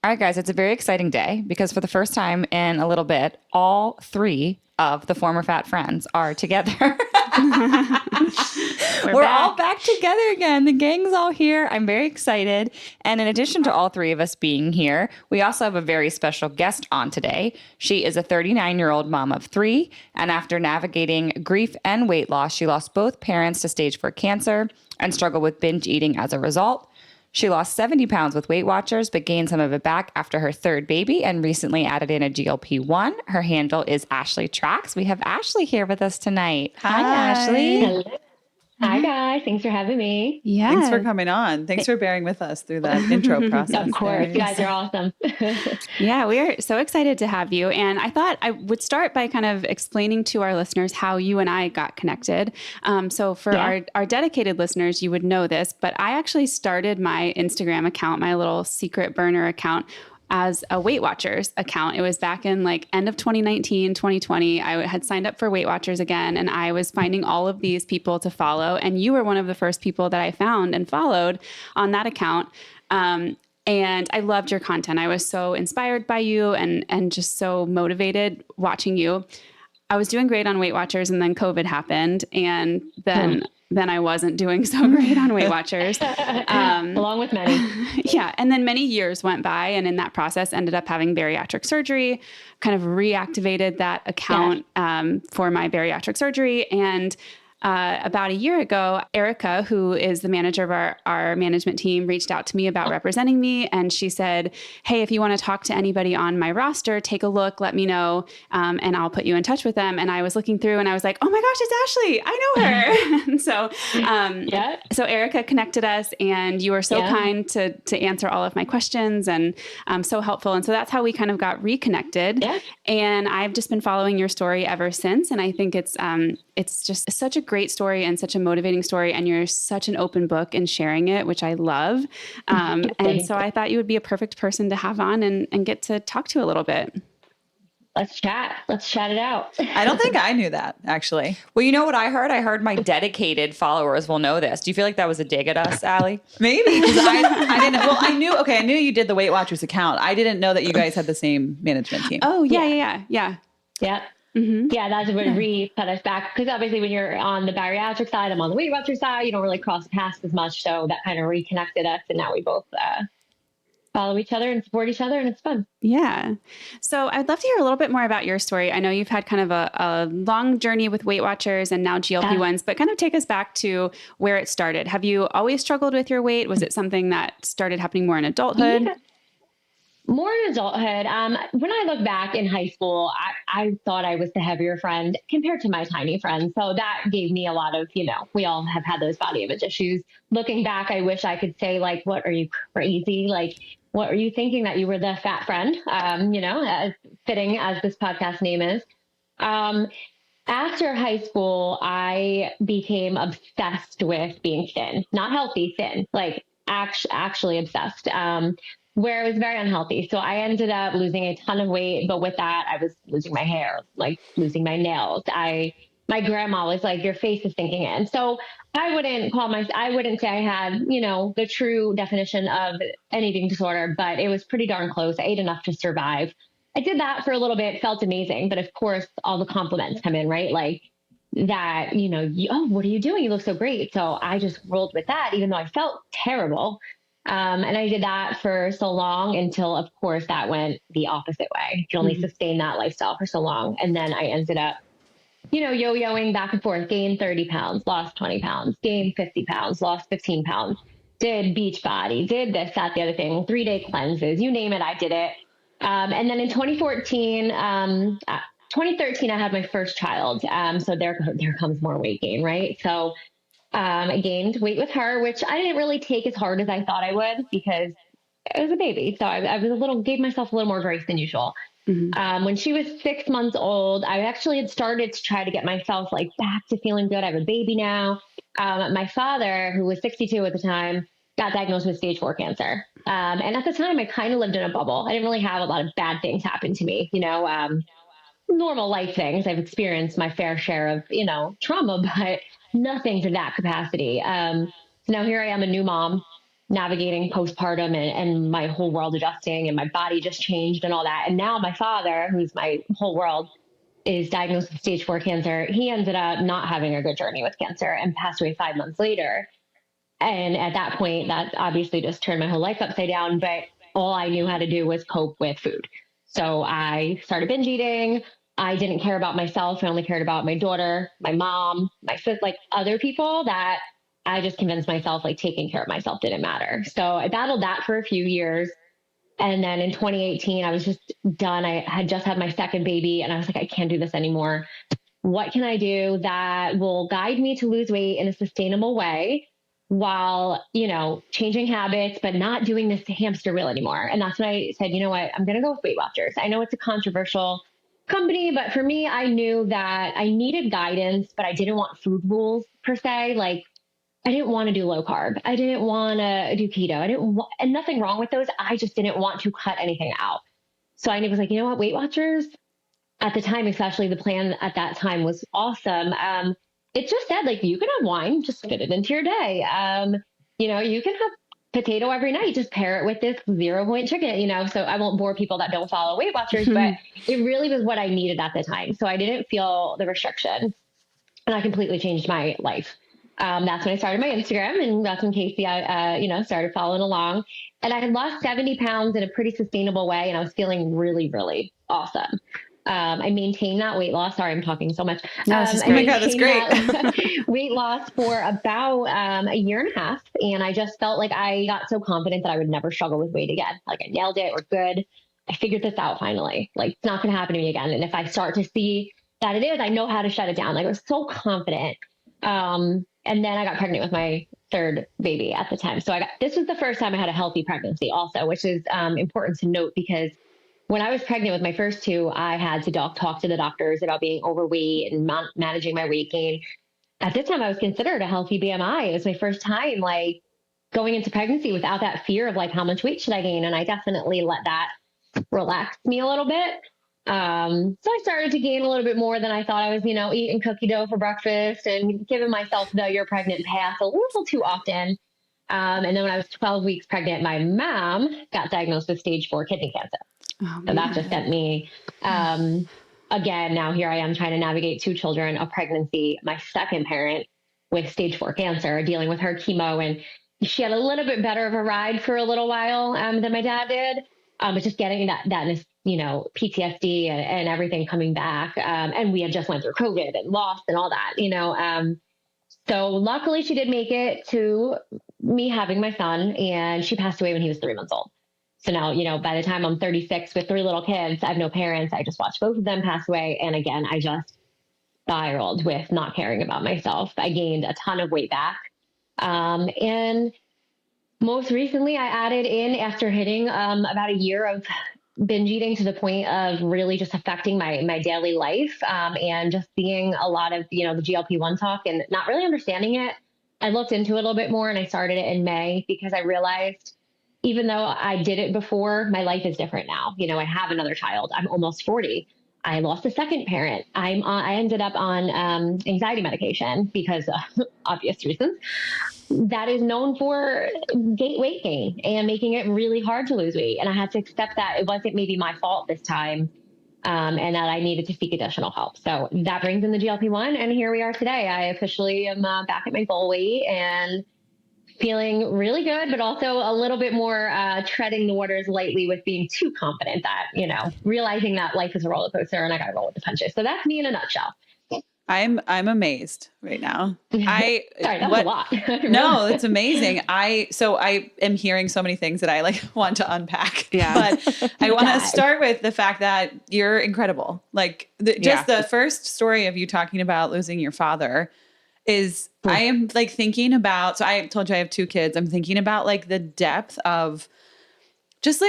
All right, guys, it's a very exciting day because for the first time in a little bit, all three of the former fat friends are together. We're all back together again. The gang's all here. I'm very excited. And in addition to all three of us being here, we also have a very special guest on today. She is a 39-year-old mom of three. And after navigating grief and weight loss, she lost both parents to stage 4 cancer and struggled with binge eating as a result. She lost 70 pounds with Weight Watchers, but gained some of it back after her third baby and recently added in a GLP-1. Her handle is AshleyTracks. We have Ashley here with us tonight. Hi, Ashley. Hello. Hi, guys. Thanks for having me. Yeah. Thanks for coming on. Thanks for bearing with us through that intro process. Of course. You guys are awesome. Yeah, we are so excited to have you. And I thought I would start by kind of explaining to our listeners how you and I got connected. So for our dedicated listeners, you would know this, but I actually started my Instagram account, my little secret burner account, as a Weight Watchers account. It was back in like end of 2019, 2020. I had signed up for Weight Watchers again, and I was finding all of these people to follow. And you were one of the first people that I found and followed on that account. And I loved your content. I was so inspired by you and just so motivated watching you. I was doing great on Weight Watchers, and then COVID happened. And then I wasn't doing so great on Weight Watchers. Along with many. Yeah. And then many years went by, and in that process ended up having bariatric surgery, kind of reactivated that account for my bariatric surgery. And about a year ago, Erica, who is the manager of our management team, reached out to me about representing me. And she said, hey, if you want to talk to anybody on my roster, take a look, let me know, and I'll put you in touch with them. And I was looking through and I was like, oh my gosh, it's Ashley. I know her. And so Erica connected us, and you were so kind to answer all of my questions and so helpful. And so that's how we kind of got reconnected. Yeah. And I've just been following your story ever since. And I think it's just such a great story and such a motivating story. And you're such an open book in sharing it, which I love. And so I thought you would be a perfect person to have on and get to talk to a little bit. Let's chat it out. I don't think I knew that, actually. Well, you know what I heard? I heard my dedicated followers will know this. Do you feel like that was a dig at us, Allie? Maybe. Because I didn't. Well, I knew you did the Weight Watchers account. I didn't know that you guys had the same management team. Oh, yeah. Yeah. Mm-hmm. Yeah, that's what put us back. Because obviously when you're on the bariatric side, I'm on the Weight Watchers side, you don't really cross paths as much. So that kind of reconnected us. And now we both follow each other and support each other, and it's fun. Yeah. So I'd love to hear a little bit more about your story. I know you've had kind of a long journey with Weight Watchers and now GLP1s, but kind of take us back to where it started. Have you always struggled with your weight? Was it something that started happening more in adulthood? Yeah. More in adulthood. When I look back in high school, I thought I was the heavier friend compared to my tiny friends. So that gave me a lot of, we all have had those body image issues. Looking back, I wish I could say, like, what, are you crazy? Like, what are you thinking, that you were the fat friend? As fitting as this podcast name is. After high school, I became obsessed with being thin, not healthy, thin, like actually obsessed. Where it was very unhealthy. So I ended up losing a ton of weight, but with that, I was losing my hair, like losing my nails. My grandma was like, your face is sinking in. So I wouldn't say I had, the true definition of an eating disorder, but it was pretty darn close. I ate enough to survive. I did that for a little bit, felt amazing. But of course, all the compliments come in, right? Like that, oh, what are you doing? You look so great. So I just rolled with that, even though I felt terrible. And I did that for so long until, of course, that went the opposite way. You can only sustain that lifestyle for so long. And then I ended up, yo-yoing back and forth, gained 30 pounds, lost 20 pounds, gained 50 pounds, lost 15 pounds, did beach body, did this, that, the other thing, 3-day cleanses, you name it, I did it. And then in 2013, I had my first child. So there comes more weight gain, right? So I gained weight with her, which I didn't really take as hard as I thought I would because it was a baby. So I was gave myself a little more grace than usual. Mm-hmm. When she was 6 months old, I actually had started to try to get myself like back to feeling good. I have a baby now. My father, who was 62 at the time, got diagnosed with stage 4 cancer. And at the time I kind of lived in a bubble. I didn't really have a lot of bad things happen to me, normal life things. I've experienced my fair share of, trauma, but nothing to that capacity. So now here I am, a new mom, navigating postpartum and my whole world adjusting and my body just changed and all that. And now my father, who's my whole world, is diagnosed with stage 4 cancer. He ended up not having a good journey with cancer and passed away 5 months later. And at that point, that obviously just turned my whole life upside down. But all I knew how to do was cope with food. So I started binge eating. I didn't care about myself. I only cared about my daughter, my mom, my sister, like other people that I just convinced myself like taking care of myself didn't matter. So I battled that for a few years. And then in 2018, I was just done. I had just had my second baby and I was like, I can't do this anymore. What can I do that will guide me to lose weight in a sustainable way while, changing habits, but not doing this hamster wheel anymore? And that's when I said, you know what, I'm going to go with Weight Watchers. I know it's a controversial company, but for me, I knew that I needed guidance, but I didn't want food rules per se. Like, I didn't want to do low carb. I didn't want to do keto. And nothing wrong with those. I just didn't want to cut anything out. So I was like, you know what, Weight Watchers at the time, especially the plan at that time was awesome. It just said like, you can have wine, just fit it into your day. You can have potato every night, just pair it with this 0-point chicken, so I won't bore people that don't follow Weight Watchers, but it really was what I needed at the time. So I didn't feel the restriction and I completely changed my life. That's when I started my Instagram, and that's when Kasey, started following along. And I had lost 70 pounds in a pretty sustainable way, and I was feeling really, really awesome. I maintained that weight loss. Sorry, I'm talking so much. No, oh my God, that's great. Weight loss for about a year and a half. And I just felt like I got so confident that I would never struggle with weight again. Like I nailed it. We're good. I figured this out finally. Like it's not going to happen to me again. And if I start to see that it is, I know how to shut it down. Like I was so confident. And then I got pregnant with my third baby at the time. So this was the first time I had a healthy pregnancy also, which is important to note because when I was pregnant with my first two, I had to talk to the doctors about being overweight and managing my weight gain. At this time, I was considered a healthy BMI. It was my first time like going into pregnancy without that fear of like, how much weight should I gain? And I definitely let that relax me a little bit. So I started to gain a little bit more than I thought I was, eating cookie dough for breakfast and giving myself the you're pregnant pass a little too often. And then when I was 12 weeks pregnant, my mom got diagnosed with stage 4 kidney cancer. Oh, so that just sent me, again, now here I am trying to navigate 2 children, a pregnancy, my second parent with stage 4 cancer, dealing with her chemo. And she had a little bit better of a ride for a little while than my dad did. But just getting that PTSD and everything coming back. And we had just went through COVID and lost and all that, So luckily she did make it to me having my son, and she passed away when he was 3 months old. So now, by the time I'm 36 with 3 little kids, I have no parents. I just watched both of them pass away. And again, I just spiraled with not caring about myself. I gained a ton of weight back. And most recently, I added in after hitting about a year of binge eating to the point of really just affecting my daily life and just seeing a lot of, the GLP1 talk and not really understanding it. I looked into it a little bit more and I started it in May because I realized even though I did it before, my life is different now. I have another child. I'm almost 40. I lost a second parent. I ended up on anxiety medication because obvious reasons. That is known for weight gain and making it really hard to lose weight. And I had to accept that it wasn't maybe my fault this time and that I needed to seek additional help. So that brings in the GLP-1. And here we are today. I officially am back at my goal weight and feeling really good, but also a little bit more treading the waters lightly with being too confident that, realizing that life is a roller coaster and I got to roll with the punches. So that's me in a nutshell. I'm amazed right now. Sorry, that was a lot. No, it's amazing. I am hearing so many things that I want to unpack. Yeah. But I want to start with the fact that you're incredible. The first story of you talking about losing your father is I am thinking about, so I told you I have 2 kids. I'm thinking about the depth of just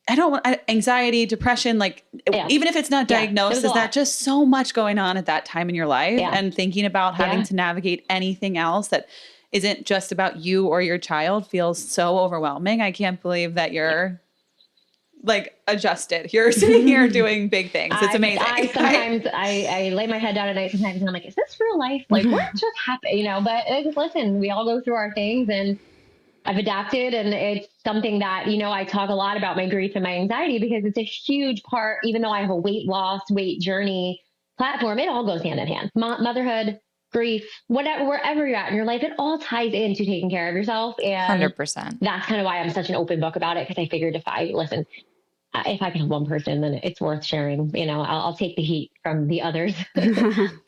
I don't want anxiety, depression, even if it's not diagnosed, is that just so much going on at that time in your life and thinking about having to navigate anything else that isn't just about you or your child feels so overwhelming. I can't believe that you're adjusted. You're sitting here doing big things. It's amazing. I lay my head down at night sometimes and I'm like, is this real life? What just happened? But listen, we all go through our things and I've adapted, and it's something that, I talk a lot about my grief and my anxiety because it's a huge part, even though I have a weight loss, weight journey platform, it all goes hand in hand. Motherhood, grief, whatever, wherever you're at in your life, it all ties into taking care of yourself. And 100%. that's kind of why I'm such an open book about it. Cause I figured if I can help one person, then it's worth sharing. I'll take the heat from the others.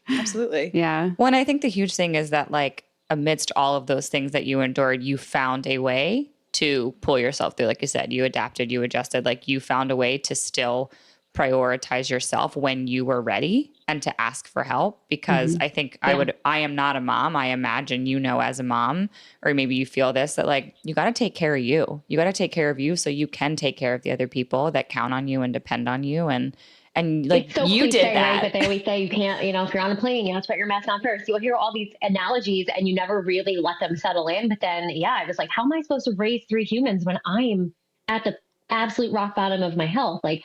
Absolutely. Yeah. Well, and I think the huge thing is that like amidst all of those things that you endured, you found a way to pull yourself through. Like you said, you adapted, you adjusted, like you found a way to still prioritize yourself when you were ready and to ask for help. Because I think I am not a mom. I imagine, as a mom, or maybe you feel this, that like, you got to take care of you. You got to take care of you so you can take care of the other people that count on you and depend on you. And like, it's so you cliche, did that. right? But they always say you can't, if you're on a plane, you have to put your mask on first. You'll hear all these analogies and you never really let them settle in. But then, I was like, how am I supposed to raise 3 humans when I'm at the absolute rock bottom of my health? Like,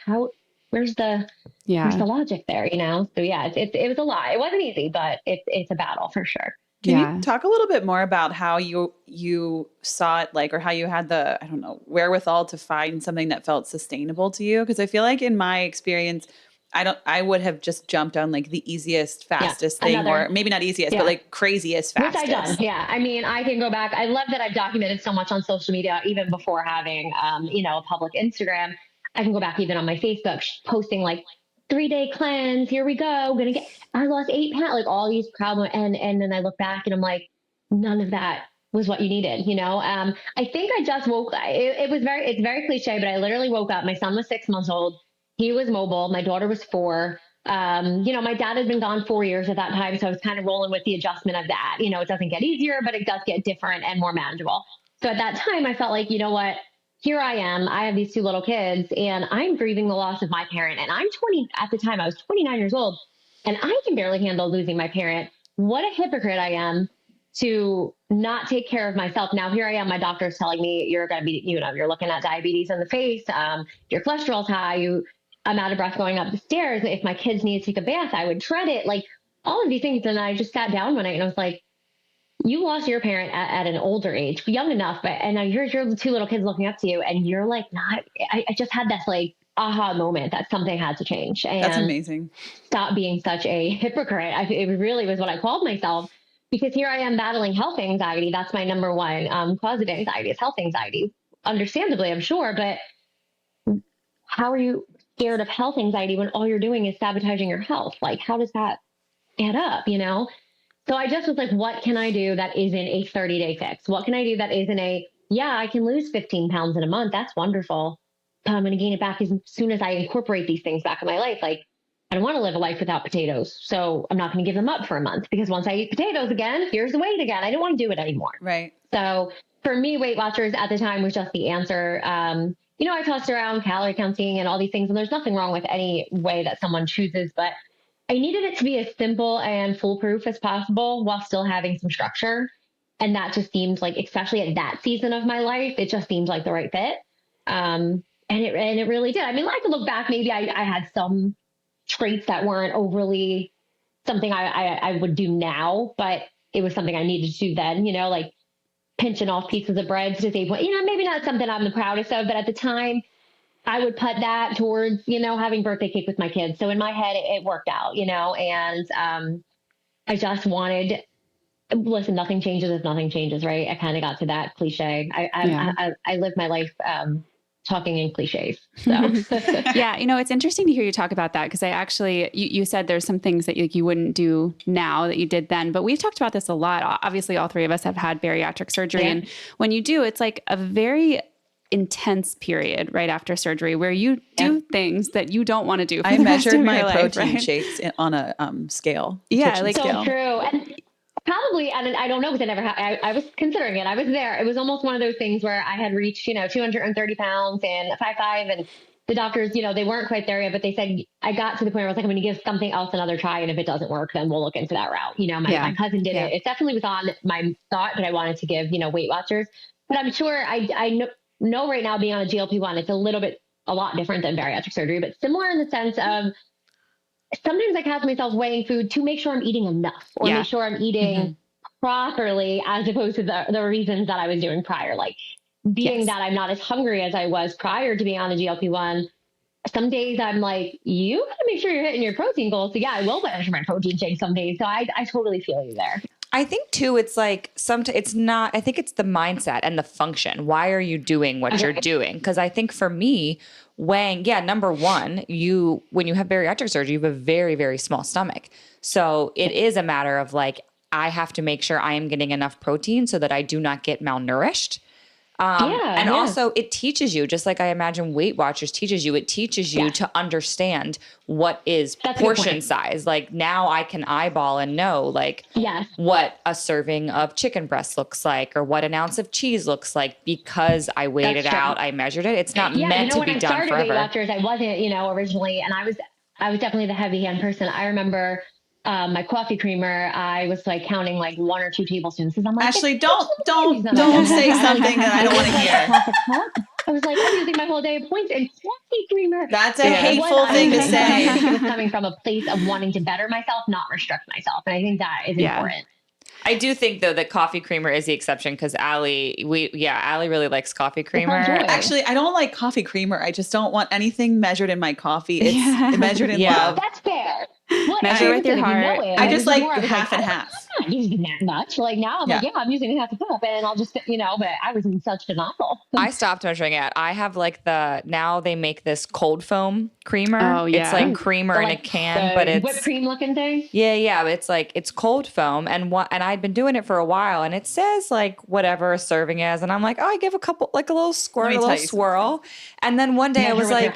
where's the logic there, So it was a lot. It wasn't easy, but it's a battle for sure. Can you talk a little bit more about how you saw it, like, or how you had the, I don't know, wherewithal to find something that felt sustainable to you? Because I feel like in my experience, I would have just jumped on like the easiest, fastest thing, or maybe not easiest, but like craziest, fastest. Which I done. Yeah. I mean, I can go back. I love that I've documented so much on social media, even before having, a public Instagram. I can go back even on my Facebook, posting like 3-day cleanse. Here we go. I lost 8 pounds, like all these problems. And then I look back and I'm like, none of that was what you needed. I think I just woke. It's very cliche, but I literally woke up. My son was 6 months old. He was mobile. My daughter was 4. My dad had been gone 4 years at that time. So I was kind of rolling with the adjustment of that. It doesn't get easier, but it does get different and more manageable. So at that time I felt like, you know what? Here I am. I have these 2 little kids and I'm grieving the loss of my parent. And I'm 20 at the time. I was 29 years old and I can barely handle losing my parent. What a hypocrite I am to not take care of myself. Now, here I am. My doctor's telling me you're going to be, you're looking at diabetes in the face. Your cholesterol's high. I'm out of breath going up the stairs. If my kids need to take a bath, I would tread it. Like all of these things. And I just sat down one night and I was like, you lost your parent at an older age, young enough, and now you're the 2 little kids looking up to you and you're like, I just had this like aha moment that something had to change. And that's amazing. Stop being such a hypocrite. It really was what I called myself, because here I am battling health anxiety. That's my number one cause of anxiety is health anxiety. Understandably, I'm sure, but how are you scared of health anxiety when all you're doing is sabotaging your health? Like, how does that add up, So I just was like, what can I do that isn't a 30-day fix? What can I do that isn't I can lose 15 pounds in a month. That's wonderful. But I'm going to gain it back as soon as I incorporate these things back in my life. Like, I don't want to live a life without potatoes. So I'm not going to give them up for a month, because once I eat potatoes again, here's the weight again. I don't want to do it anymore. Right. So for me, Weight Watchers at the time was just the answer. I tossed around calorie counting and all these things, and there's nothing wrong with any way that someone chooses, but I needed it to be as simple and foolproof as possible while still having some structure. And that just seemed like, especially at that season of my life, it just seemed like the right fit. And it really did. I mean, I could look back, maybe I had some traits that weren't overly something I would do now, but it was something I needed to do then, like pinching off pieces of bread to save weight, maybe not something I'm the proudest of, but at the time I would put that towards, having birthday cake with my kids. So in my head, it worked out, and I just wanted, listen, nothing changes if nothing changes, right? I kind of got to that cliche. I live my life talking in cliches. So. Yeah. It's interesting to hear you talk about that, because I actually, you said there's some things that you wouldn't do now that you did then, but we've talked about this a lot. Obviously, all 3 of us have had bariatric surgery. And when you do, it's like a very intense period right after surgery where you do things that you don't want to do. I measured my protein shakes on a scale. Yeah. Like, so true. And probably, and I don't know, because I was considering it. I was there. It was almost one of those things where I had reached, 230 pounds and 5'5", and the doctors, they weren't quite there yet, but they said, I got to the point where I was like, I'm going to give something else another try. And if it doesn't work, then we'll look into that route. My cousin did it. It definitely was on my thought, but I wanted to give, Weight Watchers. But I'm sure I know right now, being on a GLP1, it's a lot different than bariatric surgery, but similar in the sense of sometimes I catch myself weighing food to make sure I'm eating enough, or make sure I'm eating properly, as opposed to the reasons that I was doing prior. Like being that I'm not as hungry as I was prior to being on the GLP-1. Some days I'm like, you gotta make sure you're hitting your protein goals. So yeah, I will measure my protein shake some days. So I totally feel you there. I think too, it's like it's not, I think it's the mindset and the function. Why are you doing what you're doing? Because I think for me, number one, when you have bariatric surgery, you have a very, very small stomach. So it is a matter of like, I have to make sure I am getting enough protein so that I do not get malnourished. Also it teaches you, just like I imagine Weight Watchers teaches you, to understand what is portion size. Like now I can eyeball and know like what a serving of chicken breast looks like or what an ounce of cheese looks like because I weighed it out, I measured it. It's not meant to be done forever. Weight Watchers, I wasn't, originally, and I was definitely the heavy hand person. I remember my coffee creamer, I was like counting like 1 or 2 tablespoons. I'm like, Ashley, don't say something that I don't want to hear. I was like, I'm using my whole day of points and coffee creamer. That's a hateful thing to say. I think it was coming from a place of wanting to better myself, not restrict myself. And I think that is important. I do think though that coffee creamer is the exception because Allie really likes coffee creamer. Actually, I don't like coffee creamer. I just don't want anything measured in my coffee. It's measured in love. That's fair. Measure with your heart. I just like half and half. I'm not using that much. Like now I'm like, I'm using half a cup and I'll just, but I was in such denial. I stopped measuring it. I have like now they make this cold foam creamer. Oh yeah. It's like creamer in a can, but it's whipped cream looking thing. Yeah. It's like, it's cold foam and I'd been doing it for a while and it says like whatever a serving is. And I'm like, I give a couple, like a little squirt, a little swirl. And then one day I was like,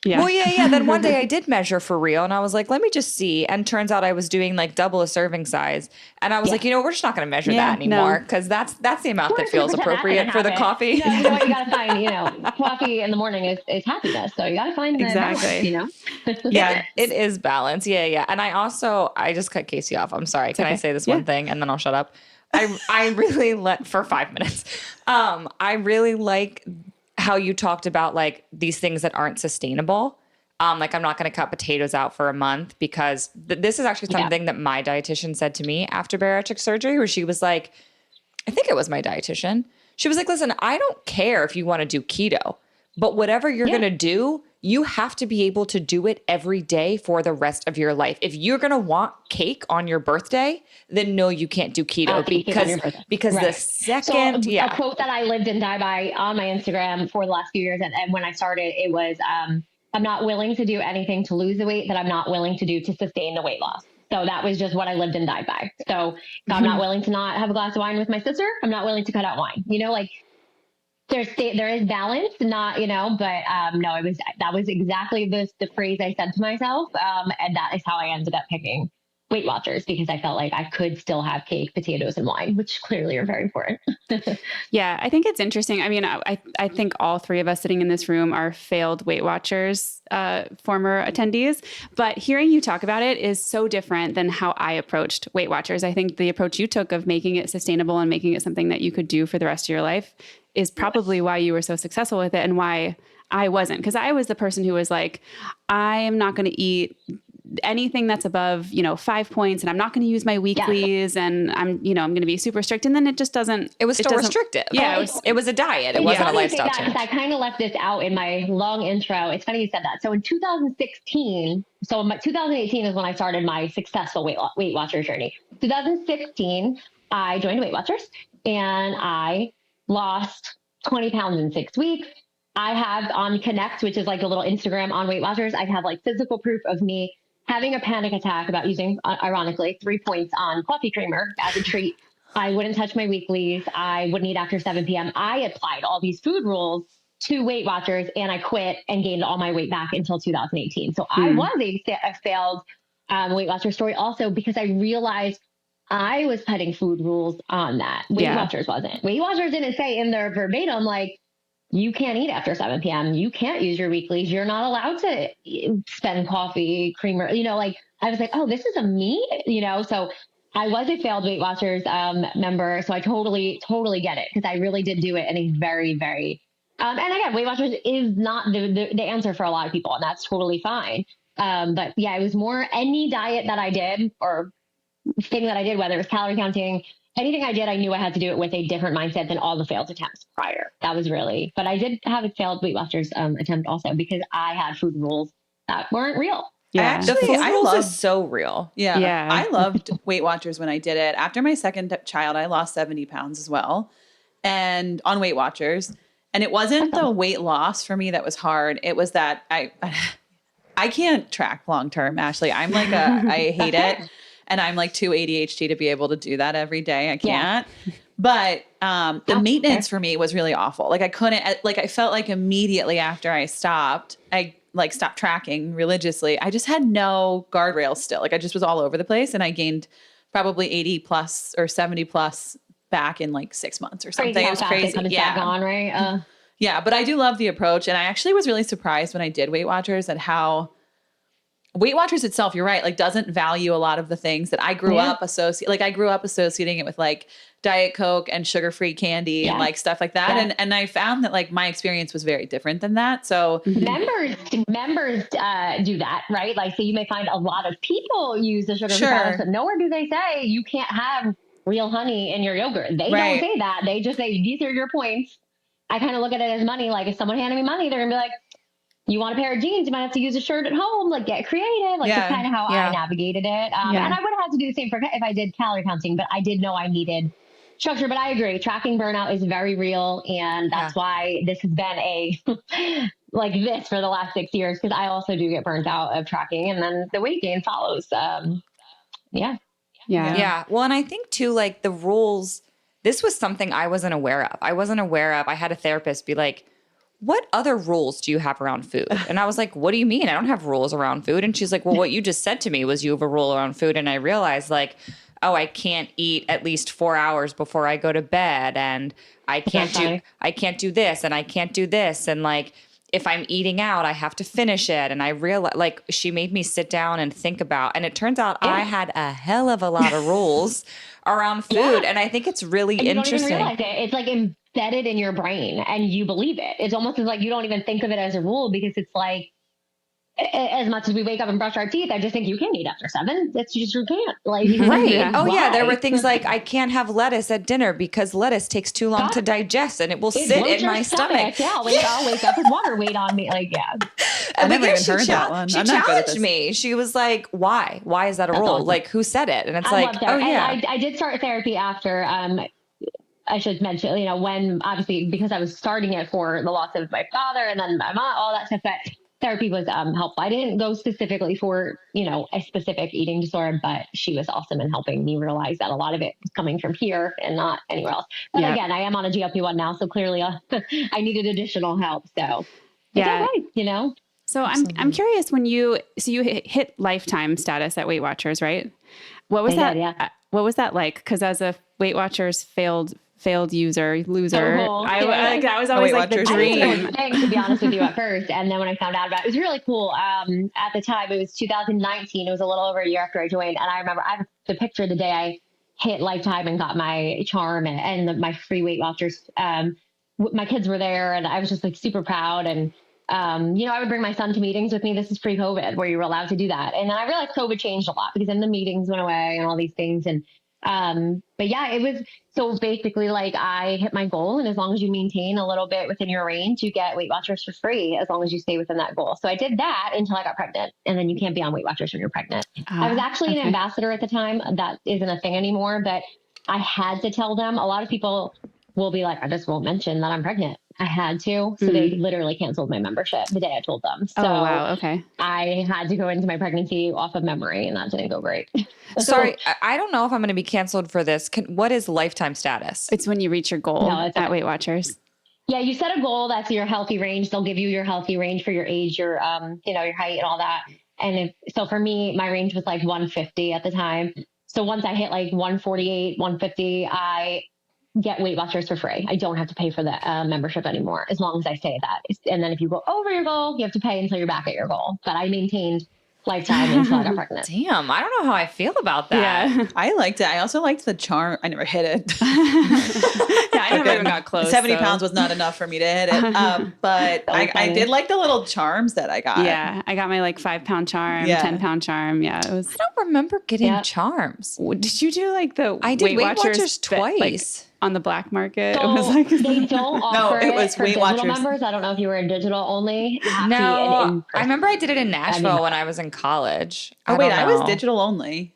yeah. Well, Then one day I did measure for real and I was like, let me just see. And turns out I was doing like double a serving size. And I was like, we're just not going to measure that anymore because that's the amount that feels appropriate for the coffee. Yeah, you got to find, coffee in the morning is happiness. So you got to find exactly. balance, It is balance. Yeah. And I just cut Kasey off. I'm sorry. Can I say this one thing and then I'll shut up? I really for 5 minutes. I really like how you talked about like these things that aren't sustainable. Like I'm not going to cut potatoes out for a month because this is actually something that my dietitian said to me after bariatric surgery, where she was like, I think it was my dietitian. She was like, listen, I don't care if you want to do keto, but whatever you're going to do, you have to be able to do it every day for the rest of your life. If you're going to want cake on your birthday, then no, you can't do keto because the second, a quote that I lived and die by on my Instagram for the last few years. And when I started, it was, I'm not willing to do anything to lose the weight that I'm not willing to do to sustain the weight loss. So that was just what I lived and died by. So I'm not willing to not have a glass of wine with my sister. I'm not willing to cut out wine, there is balance, not, but that was exactly the phrase I said to myself. And that is how I ended up picking Weight Watchers because I felt like I could still have cake, potatoes, and wine, which clearly are very important. Yeah, I think it's interesting. I mean, I think all 3 of us sitting in this room are failed Weight Watchers former attendees, but hearing you talk about it is so different than how I approached Weight Watchers. I think the approach you took of making it sustainable and making it something that you could do for the rest of your life is probably why you were so successful with it and why I wasn't. Because I was the person who was like, I am not going to eat anything that's above, 5 points and I'm not going to use my weeklies and I'm going to be super strict. And then it just doesn't. It was still restrictive. Yeah. It was a diet. It wasn't a lifestyle change. I kind of left this out in my long intro. It's funny you said that. So in 2018 is when I started my successful Weight Watchers journey. 2016, I joined Weight Watchers and I lost 20 pounds in 6 weeks. I have on Connect, which is like a little Instagram on Weight Watchers, I have like physical proof of me having a panic attack about using, ironically, 3 points on coffee creamer as a treat. I wouldn't touch my weeklies. I wouldn't eat after 7 p.m. I applied all these food rules to Weight Watchers and I quit and gained all my weight back until 2018. So I was a failed Weight Watchers story also because I realized I was putting food rules on that. Weight Watchers wasn't. Weight Watchers didn't say in their verbatim, like, you can't eat after 7 p.m. You can't use your weeklies. You're not allowed to spend coffee, creamer, I was like, oh, this is a me, so I was a failed Weight Watchers member. So I totally get it because I really did do it in a very, very, and again, Weight Watchers is not the answer for a lot of people and that's totally fine. But yeah, it was more any diet that I did or thing that I did, whether it was calorie counting, anything I did, I knew I had to do it with a different mindset than all the failed attempts prior. That was really, but I did have a failed Weight Watchers attempt also because I had food rules that weren't real. Yeah. The food I rules love- is so real. Yeah. Yeah. I loved Weight Watchers when I did it. After my second child, I lost 70 pounds as well, and on Weight Watchers. And it wasn't the weight loss for me that was hard. It was that I can't track long term, Ashley. I'm like I hate it. And I'm like too ADHD to be able to do that every day. I can't. Yeah. But the maintenance for me was really awful. Like I couldn't, like I felt like immediately after I stopped tracking religiously. I just had no guardrails still. Like I just was all over the place, and I gained probably 80 plus or 70 plus back in like 6 months or something. It was crazy. Back on, right? Yeah, but I do love the approach. And I actually was really surprised when I did Weight Watchers at how Weight Watchers itself, you're right, like doesn't value a lot of the things that I grew up associating it with like Diet Coke and sugar-free candy and like stuff like that. Yeah. And I found that like my experience was very different than that. So members do that, right? Like, so you may find a lot of people use the sugar-free products, but nowhere do they say you can't have real honey in your yogurt. They don't say that. They just say, these are your points. I kind of look at it as money. Like if someone handed me money, they're gonna be like, you want a pair of jeans, you might have to use a shirt at home, like get creative. Like that's kind of how I navigated it. And I would have had to do the same if I did calorie counting, but I did know I needed structure. But I agree, tracking burnout is very real. And that's why this has been a like this for the last 6 years, because I also do get burnt out of tracking, and then the weight gain follows. Yeah. Well, and I think too, like the rules, this was something I wasn't aware of. I had a therapist be like, what other rules do you have around food? And I was like, what do you mean? I don't have rules around food. And she's like, well, what you just said to me was you have a rule around food. And I realized like, oh, I can't eat at least 4 hours before I go to bed. And I can't do this and I can't do this. And like, if I'm eating out, I have to finish it. And I realized, like, she made me sit down and think about, and it turns out I had a hell of a lot of rules around food. And I think it's really interesting. You don't even realize it. It's like embedded in your brain and you believe it. It's almost as like you don't even think of it as a rule, because it's like, as much as we wake up and brush our teeth, I just think you can't eat after 7. It's just, you can't. Like, right. Oh yeah. There were things like I can't have lettuce at dinner because lettuce takes too long to digest and it will sit in my stomach. Yeah. I'll wake up with water weight on me. Like, I never even heard that one. She challenged me. She was like, why? Why is that a rule? Awesome. Like, who said it? And it's like, oh yeah. And I did start therapy after, I should mention, you know, when obviously because I was starting it for the loss of my father and then my mom, all that stuff, but therapy was helpful. I didn't go specifically for, you know, a specific eating disorder, but she was awesome in helping me realize that a lot of it was coming from here and not anywhere else. But again, I am on a GLP1 now, so clearly I needed additional help. So you know. So I'm curious, when you hit lifetime status at Weight Watchers, right? What was that? What was that like? Because as a Weight Watchers failed loser, that was always like the dream. To be honest with you, at first, and then when I found out about it, it was really cool. At the time, it was 2019. It was a little over a year after I joined, and I remember I have the picture the day I hit lifetime and got my charm and my free Weight Watchers. My kids were there, and I was just like super proud. And you know, I would bring my son to meetings with me. This is pre-COVID, where you were allowed to do that. And then I realized COVID changed a lot because then the meetings went away and all these things. And but yeah, it was so basically like I hit my goal, and as long as you maintain a little bit within your range, you get Weight Watchers for free as long as you stay within that goal. So I did that until I got pregnant, and then you can't be on Weight Watchers when you're pregnant. I was actually an ambassador at the time. That isn't a thing anymore, but I had to tell them. A lot of people will be like, I just won't mention that I'm pregnant. I had to. So they literally canceled my membership the day I told them. So I had to go into my pregnancy off of memory, and that didn't go great. Sorry, I don't know if I'm going to be canceled for this. What is lifetime status? It's when you reach your goal at Weight Watchers. Yeah, you set a goal. That's your healthy range. They'll give you your healthy range for your age, your you know, your height and all that. And so for me, my range was like 150 at the time. So once I hit like 148, 150, I get Weight Watchers for free. I don't have to pay for the membership anymore, as long as I say that. And then if you go over your goal, you have to pay until you're back at your goal. But I maintained lifetime until I got pregnant. Damn, I don't know how I feel about that. Yeah. I liked it. I also liked the charm. I never hit it. Yeah, I never even got close. 70 so. pounds was not enough for me to hit it. But I did like the little charms that I got. Yeah, I got my like 5-pound charm, Yeah. 10-pound charm. Yeah, it was. I don't remember getting charms. Did you do like the I did Weight Watchers that, like, twice. on the black market? So It was like they don't offer it was for Weight digital Watchers. members. I don't know if you were in digital only. You have to be No, in I remember I did it in Nashville when I was in college. Oh, wait, don't I was know. digital only.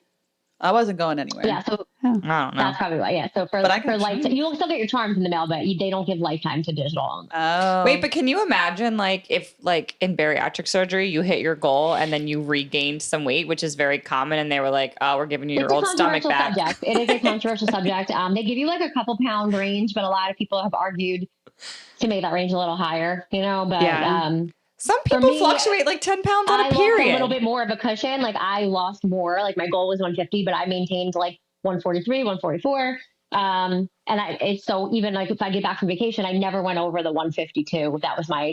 I wasn't going anywhere. Yeah, so I don't know. that's probably why. Yeah, so for But I got lifetime, you'll still get your charms in the mail, but they don't give lifetime to digital only. Oh. Wait, but can you imagine like if like in bariatric surgery you hit your goal and then you regained some weight, which is very common, and they were like, "Oh, we're giving you your old stomach back." Subject. It is a controversial subject. They give you like a couple pound range, but a lot of people have argued to make that range a little higher. But some people me, fluctuate like 10 pounds on a I period. lost a little bit more of a cushion. Like I lost more. Like my goal was 150, but I maintained like 143, 144. It's so even like if I get back from vacation, I never went over the 152. That was my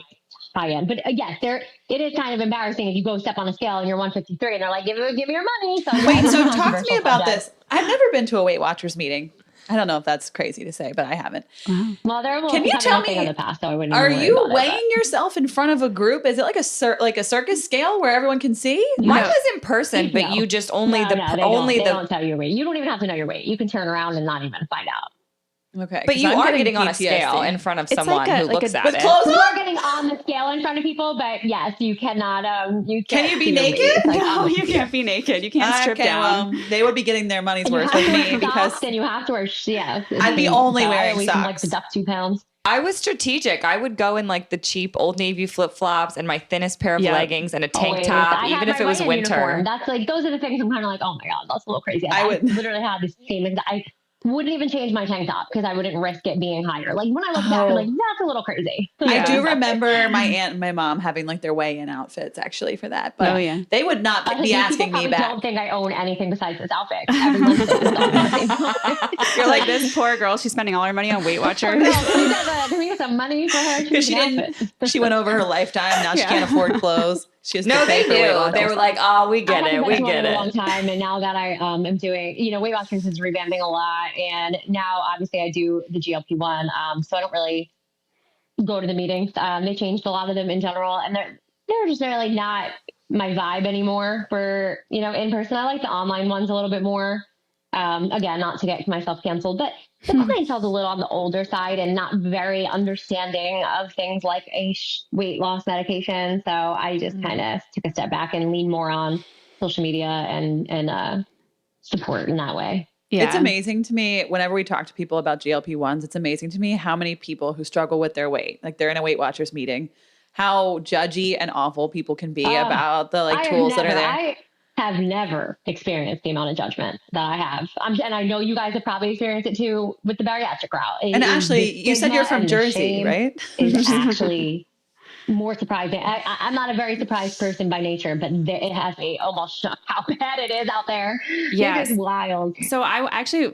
high end. But yes, it is kind of embarrassing if you go step on a scale and you're 153 and they're like, give me your money. So Wait, so talk to me about this. I've never been to a Weight Watchers meeting. I don't know if that's crazy to say, but I haven't. Well, Can you tell me, in the past, so I wouldn't are even worry you about weighing yourself in front of a group? Is it like a circus scale where everyone can see? Mine was in person, but you just only they don't tell you your weight. You don't even have to know your weight. You can turn around and not even find out. Okay. But you are getting on a PTSD. scale in front of It's someone like who looks at with it. clothes You on? are getting on the scale in front of people, but yes, you cannot. Can you be see your naked? weight. It's like, no, you can't be naked. You can't strip down. Well, they would be getting their money's and you worth have with to me wear because socks and you have to wear. I'd be only I wearing always socks. like deduct 2 pounds. I was strategic. I would go in like the cheap Old Navy flip flops and my thinnest pair of Yep. leggings and a tank Always. top, I even have if it my was weigh-in winter. uniform. That's like those are the things I'm kind of like, oh my god, that's a little crazy. I would literally have the same. I wouldn't even change my tank top because I wouldn't risk it being higher. Like when I look back, I'm like, that's a little crazy. I do remember my aunt and my mom having like their weigh-in outfits actually for that, but they would not be asking me back. I don't think I own anything besides this outfit. Everyone's You're like, this poor girl, she's spending all her money on Weight Watchers. Can we get some money for her? She went over her lifetime. Now she can't afford clothes. She has to No, pay they for Weight do. Watchers. They were like, "Oh, we get it. We get A it." long time, and now that I am doing, Weight Watchers is revamping a lot, and now obviously I do the GLP1. So I don't really go to the meetings. They changed a lot of them in general, and they're just really not my vibe anymore for in person. I like the online ones a little bit more. Again, not to get myself canceled, but the clientele's a little on the older side and not very understanding of things like a weight loss medication. So I just kind of took a step back and lean more on social media and support in that way. Yeah. It's amazing to me whenever we talk to people about GLP1s, it's amazing to me how many people who struggle with their weight, like they're in a Weight Watchers meeting, how judgy and awful people can be about the tools that are there. I have never experienced the amount of judgment that I have. And I know you guys have probably experienced it too with the bariatric route. And Ashley, you said you're from Jersey, right? It's actually more surprising. I'm not a very surprised person by nature, but it has me almost shocked how bad it is out there. Yes. It is wild. So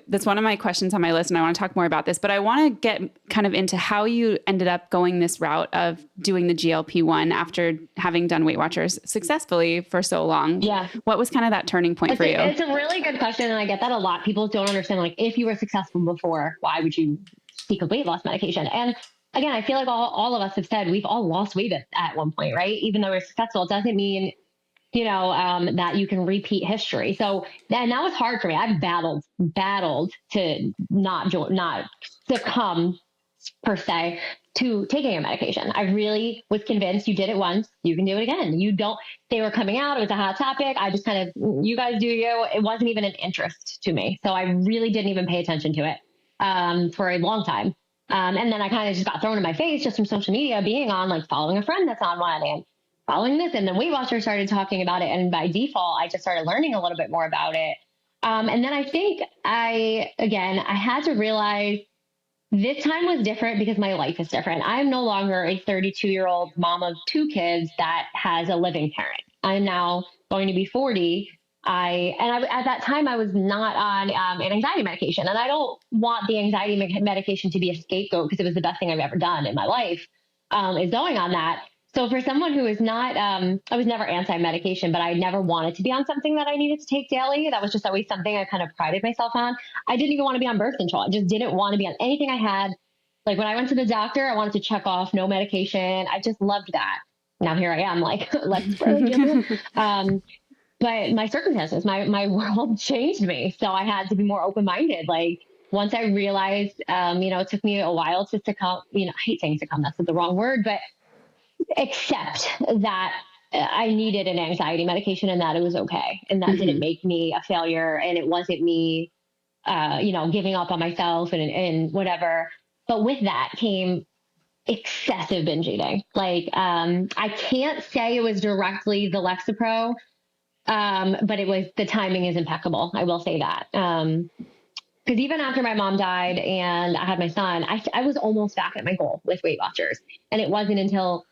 that's one of my questions on my list, and I want to talk more about this, but I want to get kind of into how you ended up going this route of doing the GLP-1 after having done Weight Watchers successfully for so long. Yeah. What was kind of that turning point for you? It's a really good question, and I get that a lot. People don't understand, like, if you were successful before, why would you seek a weight loss medication? And again, I feel like all of us have said we've all lost weight at one point, right? Even though we're successful, it doesn't mean, that you can repeat history. So, and that was hard for me. I've battled to not succumb per se to taking a medication. I really was convinced you did it once, you can do it again. They were coming out. It was a hot topic. I just kind of, you guys do you. It wasn't even an interest to me. So I really didn't even pay attention to it for a long time. And then I kind of just got thrown in my face just from social media, being on, like, following a friend that's on one and following this. And then Weight Watchers started talking about it. And by default, I just started learning a little bit more about it. And then I think I had to realize this time was different because my life is different. I'm no longer a 32-year-old mom of 2 kids that has a living parent. I'm now going to be 40. At that time, I was not on an anxiety medication, and I don't want the anxiety medication to be a scapegoat because it was the best thing I've ever done in my life, is going on that. So for someone who is not, I was never anti-medication, but I never wanted to be on something that I needed to take daily. That was just always something I kind of prided myself on. I didn't even want to be on birth control. I just didn't want to be on anything I had. Like when I went to the doctor, I wanted to check off no medication. I just loved that. Now here I am, like, let's bro. But my circumstances, my world changed me. So I had to be more open-minded. Like once I realized, it took me a while to succumb, I hate saying succumb, that's the wrong word, but accept that I needed an anxiety medication and that it was okay. And that didn't make me a failure. And it wasn't me, giving up on myself and whatever. But with that came excessive binge eating. Like, I can't say it was directly the Lexapro, but the timing is impeccable. I will say that. Because even after my mom died and I had my son, I was almost back at my goal with Weight Watchers. And it wasn't until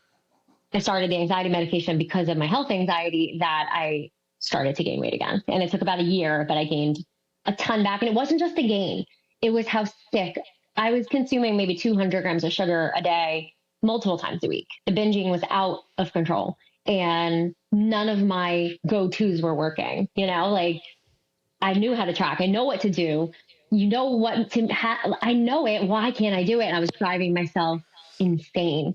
I started the anxiety medication because of my health anxiety that I started to gain weight again. And it took about a year, but I gained a ton back. And it wasn't just the gain. It was how sick I was consuming maybe 200 grams of sugar a day, multiple times a week. The binging was out of control and none of my go-tos were working, like I knew how to track. I know what to do. I know it. Why can't I do it? And I was driving myself insane.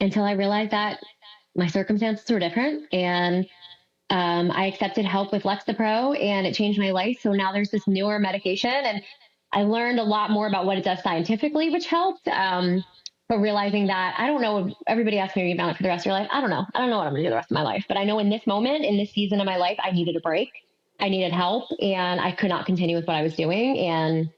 Until I realized that my circumstances were different and I accepted help with Lexapro and it changed my life. So now there's this newer medication and I learned a lot more about what it does scientifically, which helped. But realizing that I don't know, everybody asks me to be on it for the rest of your life. I don't know. I don't know what I'm gonna do the rest of my life, but I know in this moment, in this season of my life, I needed a break. I needed help and I could not continue with what I was doing. And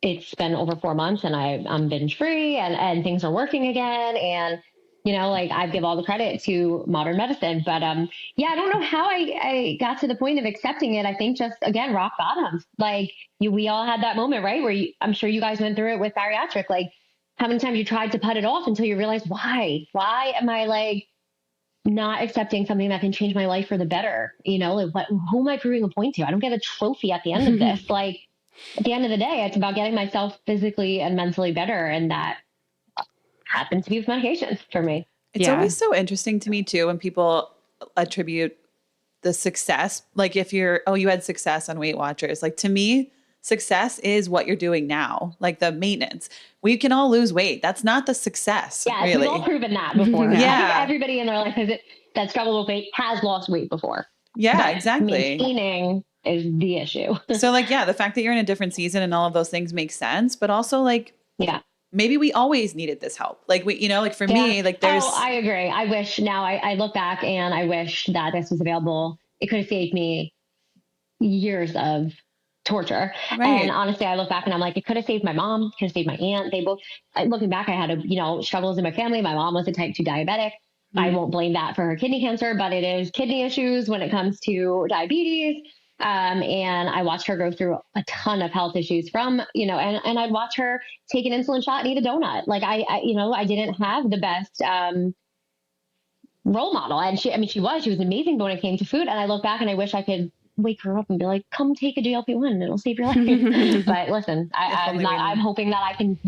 it's been over 4 months and I'm binge free and things are working again. And I give all the credit to modern medicine, but I don't know how I got to the point of accepting it. I think just again, rock bottom. Like we all had that moment, right? Where I'm sure you guys went through it with bariatric. Like how many times you tried to put it off until you realized why am I like not accepting something that can change my life for the better? Like who am I proving a point to? I don't get a trophy at the end of this. Like at the end of the day, it's about getting myself physically and mentally better. And that happens to be with medication for me. It's always so interesting to me too when people attribute the success. Like if you had success on Weight Watchers. Like to me, success is what you're doing now, like the maintenance. We can all lose weight. That's not the success. Yeah, really. We've all proven that before. Yeah. I think everybody in their life that struggled with weight has lost weight before. Yeah, but exactly. Maintaining is the issue. So the fact that you're in a different season and all of those things make sense, but also maybe we always needed this help. Like for me, like there's. Oh, I agree. I wish now I look back and I wish that this was available. It could have saved me years of torture. Right. And honestly, I look back and I'm like, it could have saved my mom, could have saved my aunt. They both, looking back, I had struggles in my family. My mom was a type 2 diabetic. I won't blame that for her kidney cancer, but it is kidney issues when it comes to diabetes. And I watched her go through a ton of health issues and I'd watch her take an insulin shot and eat a donut. Like I didn't have the best, role model. And she was amazing when it came to food. And I look back and I wish I could wake her up and be like, come take a GLP1 and it'll save your life. But listen, I'm hoping that I can,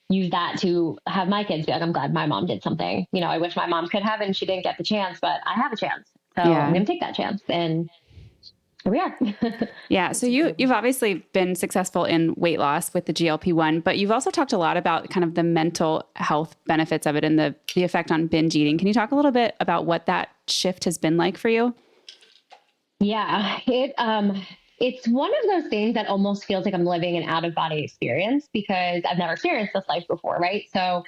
use that to have my kids be like, I'm glad my mom did something. I wish my mom could have, and she didn't get the chance, but I have a chance. So I'm going to take that chance. And here we are. Yeah. So you've obviously been successful in weight loss with the GLP-1, but you've also talked a lot about kind of the mental health benefits of it and the effect on binge eating. Can you talk a little bit about what that shift has been like for you? Yeah, it's one of those things that almost feels like I'm living an out of body experience because I've never experienced this life before. Right. So,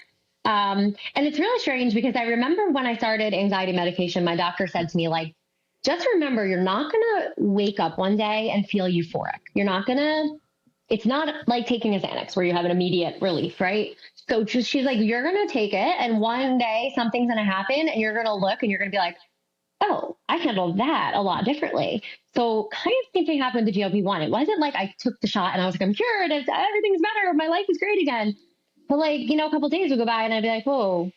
and it's really strange because I remember when I started anxiety medication, my doctor said to me, like, just remember, you're not going to wake up one day and feel euphoric. It's not like taking a Xanax where you have an immediate relief. Right. So she's like, you're going to take it and one day something's going to happen and you're going to look and you're going to be like, oh, I handled that a lot differently. So kind of the same thing happened with the GLP-1. It wasn't like I took the shot and I was like, I'm cured. Everything's better. My life is great again. But a couple of days would go by and I'd be like, whoa,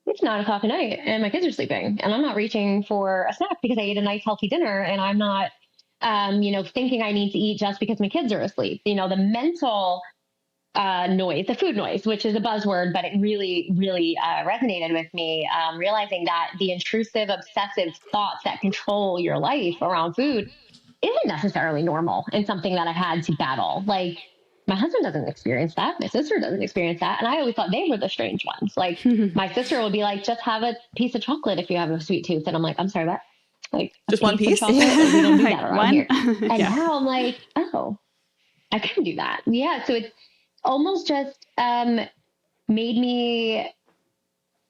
it's 9:00 at night and my kids are sleeping and I'm not reaching for a snack because I ate a nice healthy dinner and I'm not, thinking I need to eat just because my kids are asleep. The mental noise, the food noise, which is a buzzword, but it really, really resonated with me. Realizing that the intrusive, obsessive thoughts that control your life around food isn't necessarily normal and something that I had to battle. Like, my husband doesn't experience that. My sister doesn't experience that. And I always thought they were the strange ones. Like, my sister will be like, just have a piece of chocolate if you have a sweet tooth. And I'm like, I'm sorry, what? Like, just one piece? Of chocolate? Like, we don't do that around one? here. And now I'm like, oh, I can do that. Yeah. So it's almost just made me,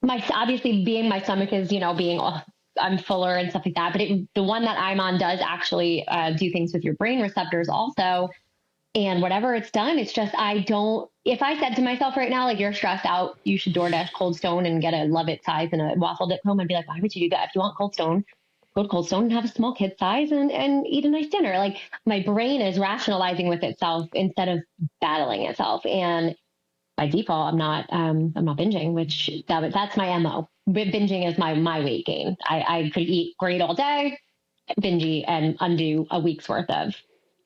obviously being my stomach is, being I'm fuller and stuff like that. But the one that I'm on does actually do things with your brain receptors also. And whatever it's done, it's just, if I said to myself right now, like, you're stressed out, you should DoorDash Cold Stone and get a Love It size and a waffle dip home, I'd be like, why would you do that? If you want Cold Stone, go to Cold Stone and have a small kid size and eat a nice dinner. Like, my brain is rationalizing with itself instead of battling itself. And by default, I'm not binging, which that's my MO. Binging is my weight gain. I could eat great all day, binge eat, and undo a week's worth of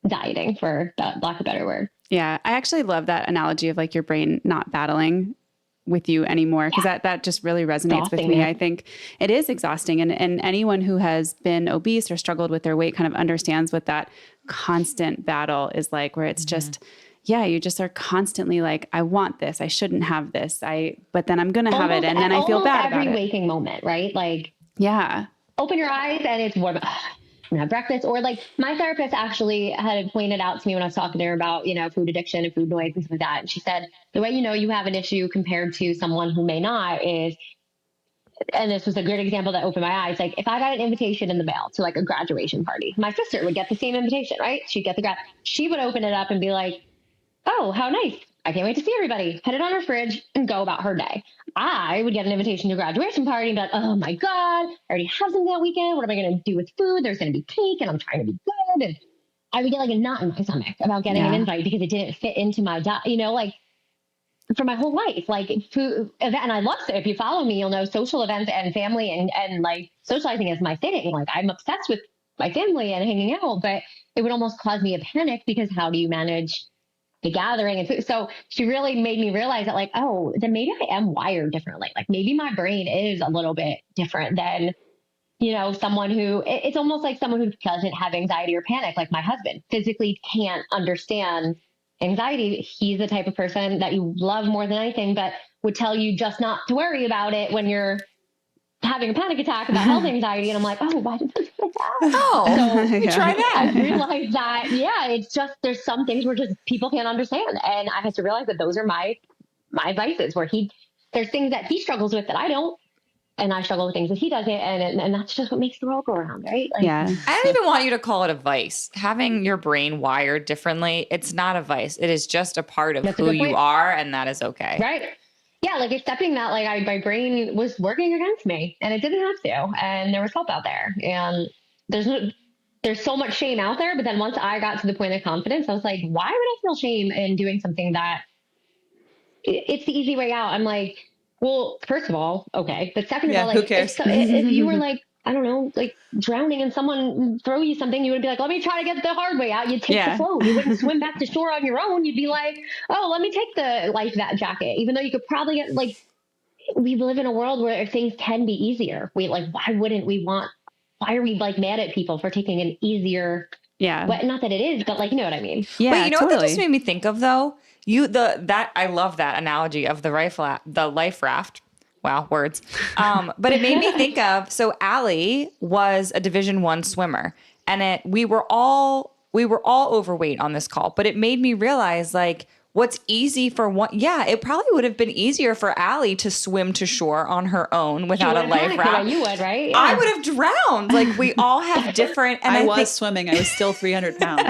dieting, for lack of a better word. Yeah. I actually love that analogy of like your brain not battling with you anymore, because that just really resonates with me. I think it is exhausting. And anyone who has been obese or struggled with their weight kind of understands what that constant battle is like, where it's just, you just are constantly like, I want this, I shouldn't have this, but then I'm going to have it. And then I feel bad about it. Every waking moment, right? Like, open your eyes and it's warm. I'm gonna have breakfast. Or like, my therapist actually had pointed out to me when I was talking to her about, food addiction and food noise and stuff like that. And she said, the way you have an issue compared to someone who may not is, and this was a good example that opened my eyes. Like, if I got an invitation in the mail to like a graduation party, my sister would get the same invitation, right? She'd get she would open it up and be like, oh, how nice. I can't wait to see everybody. Put it on her fridge and go about her day. I would get an invitation to a graduation party and be like, oh my God, I already have something that weekend. What am I going to do with food? There's going to be cake and I'm trying to be good. And I would get like a knot in my stomach about getting an invite because it didn't fit into my diet, like, for my whole life. Like, food event, and I love it. If you follow me, you'll know social events and family and like socializing is my thing. Like, I'm obsessed with my family and hanging out, but it would almost cause me a panic because how do you manage the gathering and food? So she really made me realize that, like, oh, then maybe I am wired differently. Like, maybe my brain is a little bit different than, someone who, it's almost like someone who doesn't have anxiety or panic. Like, my husband physically can't understand anxiety. He's the type of person that you love more than anything, but would tell you just not to worry about it when you're having a panic attack about health anxiety. And I'm like, oh, why did I say that? Oh, so try that. I realized that, it's just, there's some things where just people can't understand. And I had to realize that those are my vices, where there's things that he struggles with that I don't. And I struggle with things that he doesn't. And that's just what makes the world go around, right? Like, I don't even want you to call it a vice. Having your brain wired differently, it's not a vice. It is just a part of who you are, and that is okay. Right. Yeah, like accepting that, like, my brain was working against me and it didn't have to, and there was help out there. And there's so much shame out there. But then once I got to the point of confidence, I was like, why would I feel shame in doing something that it's the easy way out? I'm like, well, first of all, okay. But second of all, like, who cares? If you were like, I don't know, like drowning and someone throw you something, you would be like, let me try to get the hard way out. You'd take the float. You wouldn't swim back to shore on your own. You'd be like, oh, let me take the life jacket, even though you could probably get, like, we live in a world where things can be easier. Why are we like mad at people for taking an easier, not that it is, but like, you know what I mean? Yeah. But you know what that just made me think of though? I love that analogy of the life raft. Wow, words. But it made me think of, so Allie was a Division I swimmer, and we were all overweight on this call, but it made me realize, like, what's easy for one. Yeah, it probably would have been easier for Allie to swim to shore on her own without a life raft. You would, right? Yeah. I would have drowned. Like, we all have different. And I was swimming. I was still 300 pounds,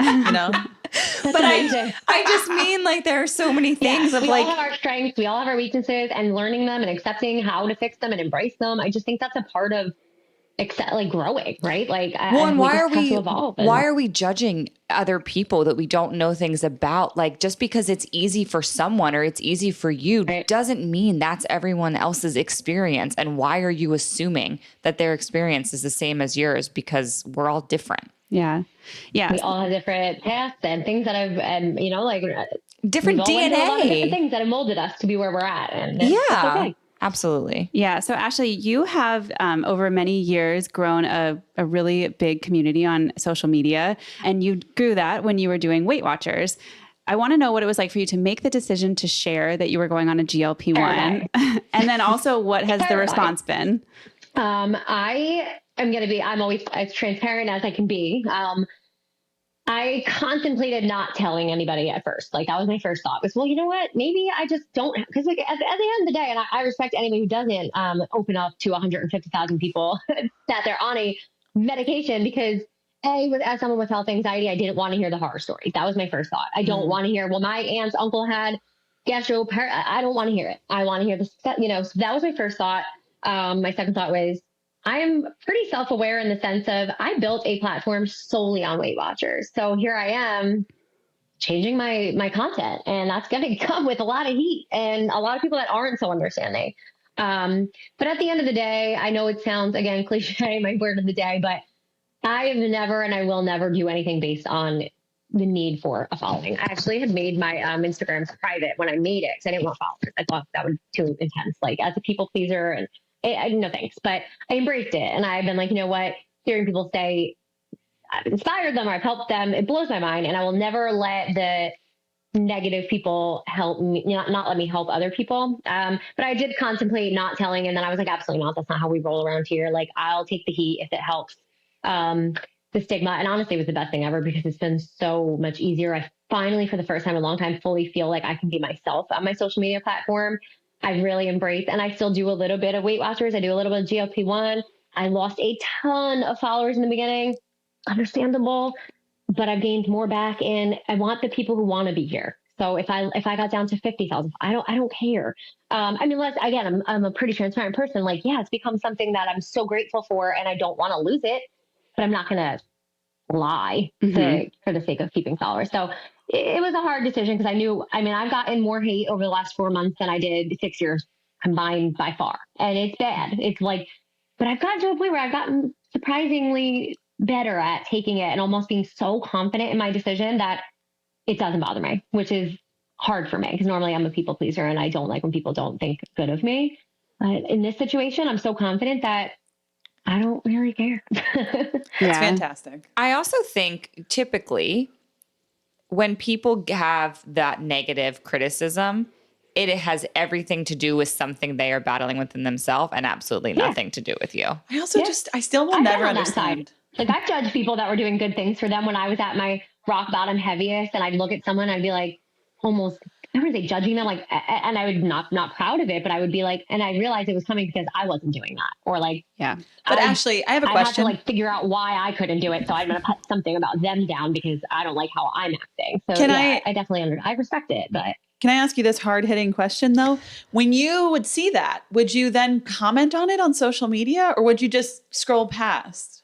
But I just mean, like, there are so many things of, we like, all have our strengths, we all have our weaknesses, and learning them and accepting how to fix them and embrace them. I just think that's a part of growing, right? Like, and why are we judging other people that we don't know things about? Like, just because it's easy for someone or it's easy for you doesn't mean that's everyone else's experience. And why are you assuming that their experience is the same as yours? Because we're all different. Yeah. Yeah. We all have different paths and things that have, and like Different we've all went through a lot of DNA. different things that have molded us to be where we're at. And Yeah. it's okay. Absolutely. Yeah. So, Ashley, you have over many years grown a really big community on social media, and you grew that when you were doing Weight Watchers. I want to know what it was like for you to make the decision to share that you were going on a GLP-1. And then also, what has the response been? I'm always as transparent as I can be. I contemplated not telling anybody at first. Like that was my first thought was, well, you know what? Maybe I just don't, because like at the end of the day, and I respect anybody who doesn't open up to 150,000 people that they're on a medication because as someone with health anxiety, I didn't want to hear the horror stories. That was my first thought. I don't want to hear, well, my aunt's uncle had I don't want to hear it. I want to hear this, so that was my first thought. My second thought was, I'm pretty self-aware in the sense of I built a platform solely on Weight Watchers. So here I am changing my content, and that's going to come with a lot of heat and a lot of people that aren't so understanding. But at the end of the day, I know it sounds, again, cliche, my word of the day, but I have never and I will never do anything based on the need for a following. I actually had made my Instagrams private when I made it because I didn't want followers. I thought that was too intense, like as a people pleaser, and no thanks. But I embraced it, and I've been like, you know what? Hearing people say I've inspired them or I've helped them, it blows my mind, and I will never let the negative people help me, not let me help other people. But I did contemplate not telling, and then I was like, absolutely not. That's not how we roll around here. Like I'll take the heat if it helps. The stigma, and honestly, it was the best thing ever because it's been so much easier. I finally, for the first time in a long time, fully feel like I can be myself on my social media platform. I really embrace, and I still do a little bit of Weight Watchers. I do a little bit of GLP1. I lost a ton of followers in the beginning, understandable, but I've gained more back, and I want the people who want to be here. So if I got down to 50,000, I don't care. I mean, again, I'm a pretty transparent person. Like, yeah, it's become something that I'm so grateful for, and I don't want to lose it, but I'm not going to lie for the sake of keeping followers. So it was a hard decision because I've gotten more hate over the last 4 months than I did 6 years combined by far. And it's bad. It's like, but I've gotten to a point where I've gotten surprisingly better at taking it and almost being so confident in my decision that it doesn't bother me, which is hard for me because normally I'm a people pleaser and I don't like when people don't think good of me. But in this situation, I'm so confident that I don't really care. That's fantastic. I also think typically when people have that negative criticism, it has everything to do with something they are battling within themselves and absolutely nothing to do with you. I also I still will never understand. Like I've judged people that were doing good things for them when I was at my rock bottom heaviest, and I'd look at someone and I'd be like, almost, I would say judging them, like, and I would not proud of it, but I would be like, and I realized it was coming because I wasn't doing that, or like, yeah. But Ashley, I have a question. I had to figure out why I couldn't do it, so I'm going to put something about them down because I don't like how I'm acting. So I definitely I respect it, but. Can I ask you this hard-hitting question, though? When you would see that, would you then comment on it on social media, or would you just scroll past?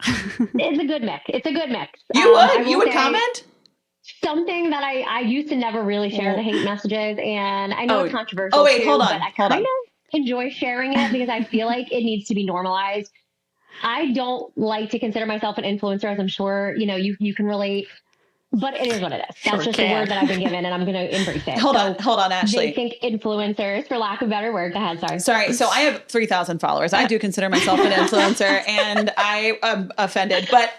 It's a good mix. You would comment? Something that I used to never really share the hate messages, and I know it's controversial. Oh, wait, too, hold on. But I kind of enjoy sharing it because I feel like it needs to be normalized. I don't like to consider myself an influencer, as I'm sure you can relate. But it is what it is. That's just the word that I've been given, and I'm going to embrace it. Hold on, Ashley. They think influencers, for lack of a better word. Go ahead, sorry. So I have 3,000 followers. I do consider myself an influencer, and I am offended. But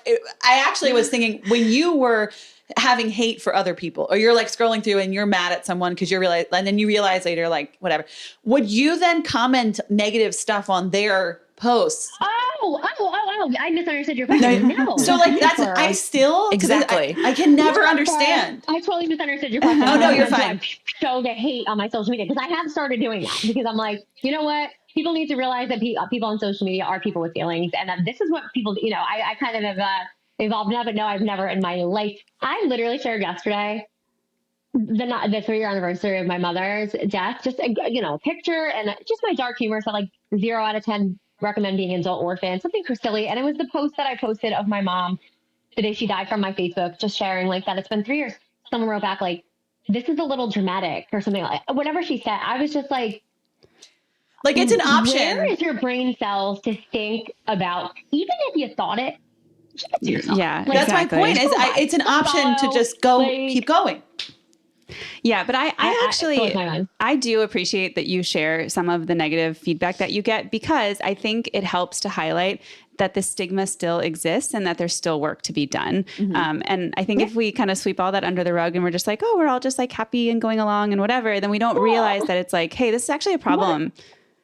I actually was thinking when you were having hate for other people, or you're like scrolling through and you're mad at someone because and then you realize later, like, whatever. Would you then comment negative stuff on their posts? I misunderstood your question. No. So like I still exactly. I can never understand. I totally misunderstood your question. Oh no, you're fine. Show the hate on my social media because I have started doing that because I'm like, you know what? People need to realize that people on social media are people with feelings, and that this is what people. I kind of have evolved now, but no, I've never in my life. I literally shared yesterday the 3-year anniversary of my mother's death, just a picture and just my dark humor. So like 0 out of 10 recommend being an adult orphan, something for silly. And it was the post that I posted of my mom the day she died from my Facebook, just sharing like that it's been 3 years. Someone wrote back like, this is a little dramatic or something like whatever she said. I was just like it's an option. Where is your brain cells to think about, even if you thought it, Yeah, that's exactly. my point. Is it's an option to just go, keep going. Yeah, but I actually, my I do appreciate that you share some of the negative feedback that you get, because I think it helps to highlight that the stigma still exists and that there's still work to be done. And I think if we kind of sweep all that under the rug and we're just like, oh, we're all just like happy and going along and whatever, then we don't realize that it's like, hey, this is actually a problem.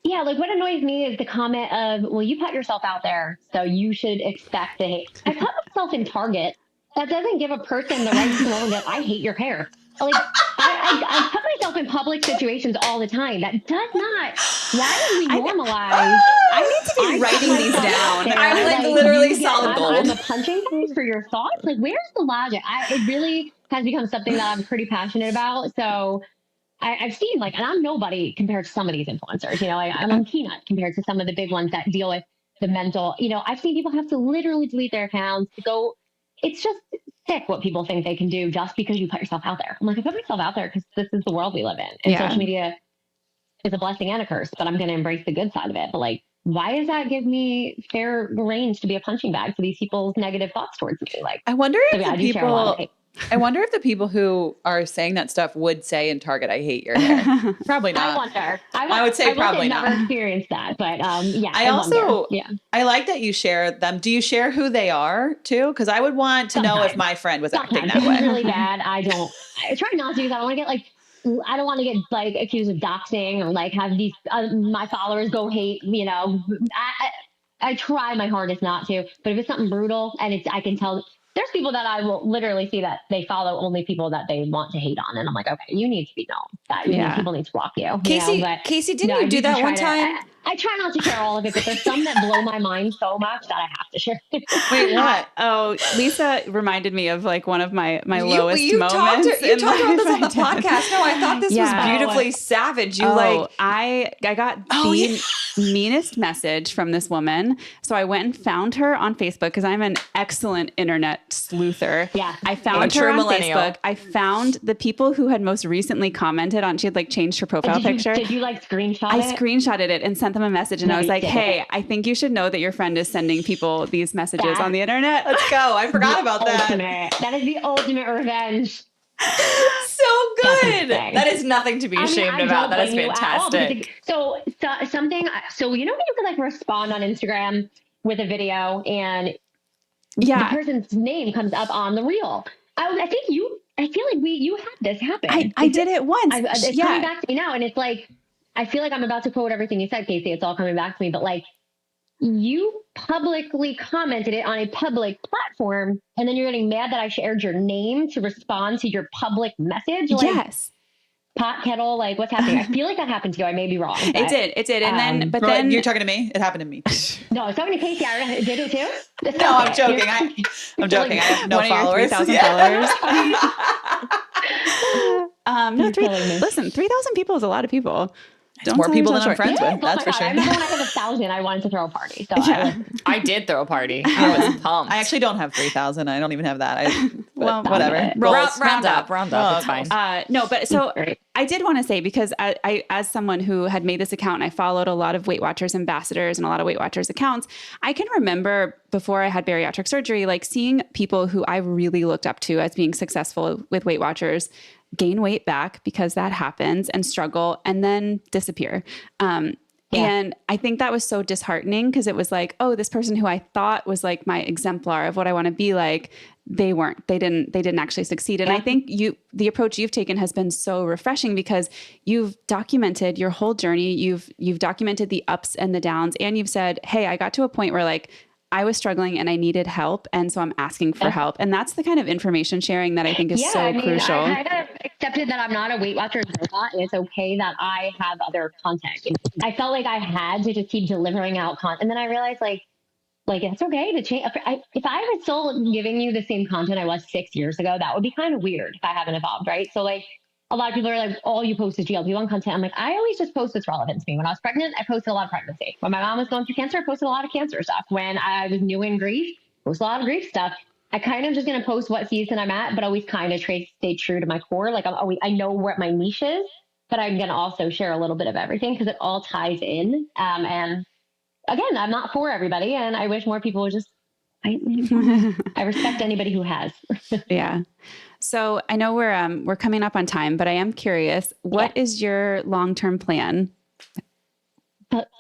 Yeah, like what annoys me is the comment of, well, you put yourself out there, so you should expect to hate. I put myself in Target. That doesn't give a person the right to know that I hate your hair. Like, I put myself in public situations all the time. That does not. Why do we normalize? I need to be writing these down. I'm like literally solid gold. I'm a punching bag for your thoughts. Like, where's the logic? It really has become something that I'm pretty passionate about. So I've seen like, and I'm nobody compared to some of these influencers, you know, like, I'm peanut compared to some of the big ones that deal with the mental, you know, I've seen people have to literally delete their accounts to go. It's just sick what people think they can do just because you put yourself out there. I'm like, I put myself out there because this is the world we live in. And social media is a blessing and a curse, but I'm going to embrace the good side of it. But like, why does that give me fair range to be a punching bag for these people's negative thoughts towards me? Like, I wonder if I do share a lot of hate. I wonder if the people who are saying that stuff would say in Target, I hate your hair. Probably not. I wonder. I would say probably not. I've never experienced that, but yeah. I also, I like that you share them. Do you share who they are too? Because I would want to know if my friend was acting that way. It's really bad. I try not to, because I don't want to get like, I don't want to get like accused of doxing or like have these my followers go hate, you know. I try my hardest not to, but if it's something brutal and I can tell. There's people that I will literally see that they follow only people that they want to hate on. And I'm like, okay, you need to be known. That people need to block you. Kasey, you know? Kasey, didn't you do that one time? I try not to share all of it, but there's some that blow my mind so much that I have to share. Wait, what? Lisa reminded me of like one of my lowest moments. You talked about this on the podcast. No, I thought this was beautifully savage. I got the meanest message from this woman. So I went and found her on Facebook because I'm an excellent internet sleuther. Yeah. I found her on Facebook. I found the people who had most recently commented on, she had like changed her profile picture. Did you like screenshot it? I screenshotted it and sent them a message, and I was like, hey, I think you should know that your friend is sending people these messages on the internet. Let's go. I forgot about that. That is the ultimate revenge. So good. That is nothing to be ashamed about. That is fantastic. So something, so you know when you can like respond on Instagram with a video and the person's name comes up on the reel. I feel like you had this happen. I did it once. It's coming back to me now, and it's like, I feel like I'm about to quote everything you said, Kasey. It's all coming back to me, but like, you publicly commented it on a public platform, and then you're getting mad that I shared your name to respond to your public message. Like, yes. Pot kettle, like what's happening? I feel like that happened to you. I may be wrong. But, it did. And then you're talking to me. It happened to me. No, it's talking to Kasey. I did it too. No, I'm joking. I'm joking. I have no followers. 3,000 followers. Listen, 3,000 people is a lot of people. It's more people than I'm friends with. That's for sure. I remember when I had 1,000, I wanted to throw a party. So I did throw a party. I was pumped. I actually don't have 3,000. I don't even have that. Whatever. Round up. It's fine. No, but so I did want to say, because I, as someone who had made this account, and I followed a lot of Weight Watchers ambassadors and a lot of Weight Watchers accounts, I can remember before I had bariatric surgery, like seeing people who I really looked up to as being successful with Weight Watchers gain weight back, because that happens, and struggle and then disappear. And I think that was so disheartening, because it was like, oh, this person who I thought was like my exemplar of what I want to be like, they didn't actually succeed. And I think the approach you've taken has been so refreshing, because you've documented your whole journey. You've documented the ups and the downs, and you've said, hey, I got to a point where like I was struggling and I needed help. And so I'm asking for help. And that's the kind of information sharing that I think is crucial. I kind of accepted that I'm not a Weight Watchers robot, and it's okay that I have other content. I felt like I had to just keep delivering out content. And then I realized like it's okay to change. If I was still giving you the same content I was 6 years ago, that would be kind of weird if I haven't evolved, right? So like, a lot of people are like, all you post is GLP1 content. I'm like, I always just post what's relevant to me. When I was pregnant, I posted a lot of pregnancy. When my mom was going through cancer, I posted a lot of cancer stuff. When I was new in grief, I posted a lot of grief stuff. I kind of just going to post what season I'm at, but always kind of stay true to my core. Like I know what my niche is, but I'm going to also share a little bit of everything, because it all ties in. And again, I'm not for everybody, and I wish more people would just I respect anybody who has. Yeah. So I know we're coming up on time, but I am curious, what is your long-term plan?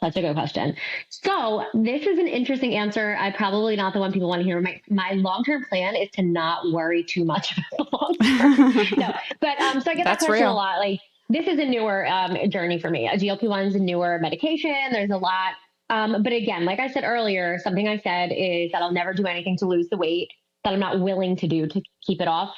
Such a good question. So this is an interesting answer. I'm probably not the one people want to hear. My long-term plan is to not worry too much about the long term. No, but so I get that question a lot. Like, this is a newer journey for me. A GLP-1 is a newer medication. There's a lot. But again, like I said earlier, something I said is that I'll never do anything to lose the weight that I'm not willing to do to keep it off.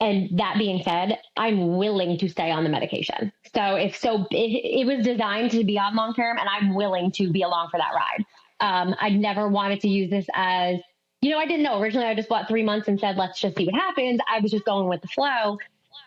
And that being said, I'm willing to stay on the medication. So it was designed to be on long term, and I'm willing to be along for that ride. I never wanted to use this as, I didn't know. Originally, I just bought 3 months and said, let's just see what happens. I was just going with the flow.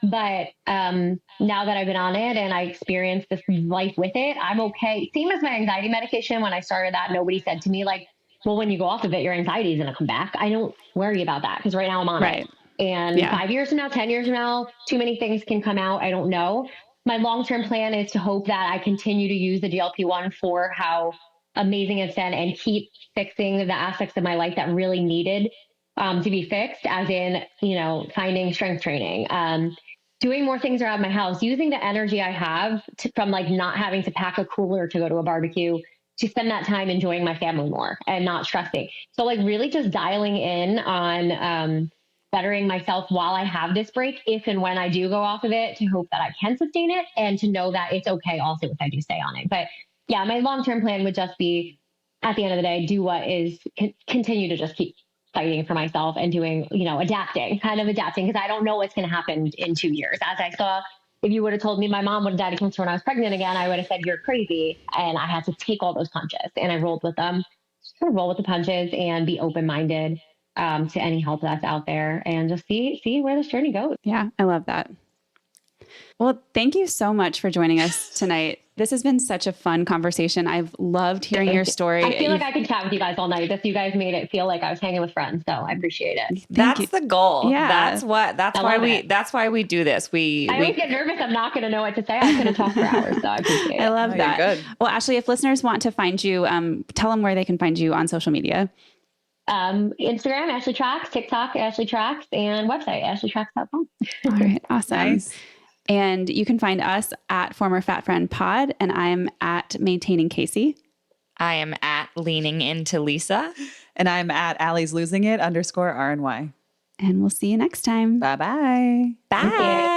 But now that I've been on it and I experienced this life with it, I'm okay. Same as my anxiety medication. When I started that, nobody said to me, like, well, when you go off of it, your anxiety is going to come back. I don't worry about that because right now I'm on it. And 5 years from now, 10 years from now, too many things can come out. I don't know. My long-term plan is to hope that I continue to use the GLP-1 for how amazing it's been and keep fixing the aspects of my life that really needed to be fixed, as in, finding strength training, doing more things around my house, using the energy I have from like not having to pack a cooler to go to a barbecue, to spend that time enjoying my family more and not stressing. So like really just dialing in on bettering myself while I have this break, if and when I do go off of it, to hope that I can sustain it and to know that it's okay also if I do stay on it. But yeah, my long-term plan would just be, at the end of the day, do what is continue to just keep fighting for myself and doing, adapting, because I don't know what's going to happen in 2 years. As I saw, if you would have told me my mom would have died of cancer when I was pregnant again, I would have said, you're crazy. And I had to take all those punches and I rolled with them. Just kind of roll with the punches and be open-minded to any help that's out there and just see where this journey goes. Yeah, I love that. Well, thank you so much for joining us tonight. This has been such a fun conversation. I've loved hearing your story. I feel like I could chat with you guys all night. You guys made it feel like I was hanging with friends, so I appreciate it. That's the goal. Yeah. That's why we do this. I always get nervous. I'm not going to know what to say. I could have talked for hours, so I appreciate it. I love that. You're good. Well, Ashley, if listeners want to find you, tell them where they can find you on social media. Instagram, AshleyTracks, TikTok, AshleyTracks, and website, AshleyTracks.com. All right. Awesome. Nice. And you can find us at Former Fat Friend Pod, and I'm at Maintaining Kasey. I am at Leaning Into Lisa. And I'm at Allie's Losing It _RNY. And we'll see you next time. Bye-bye. Bye.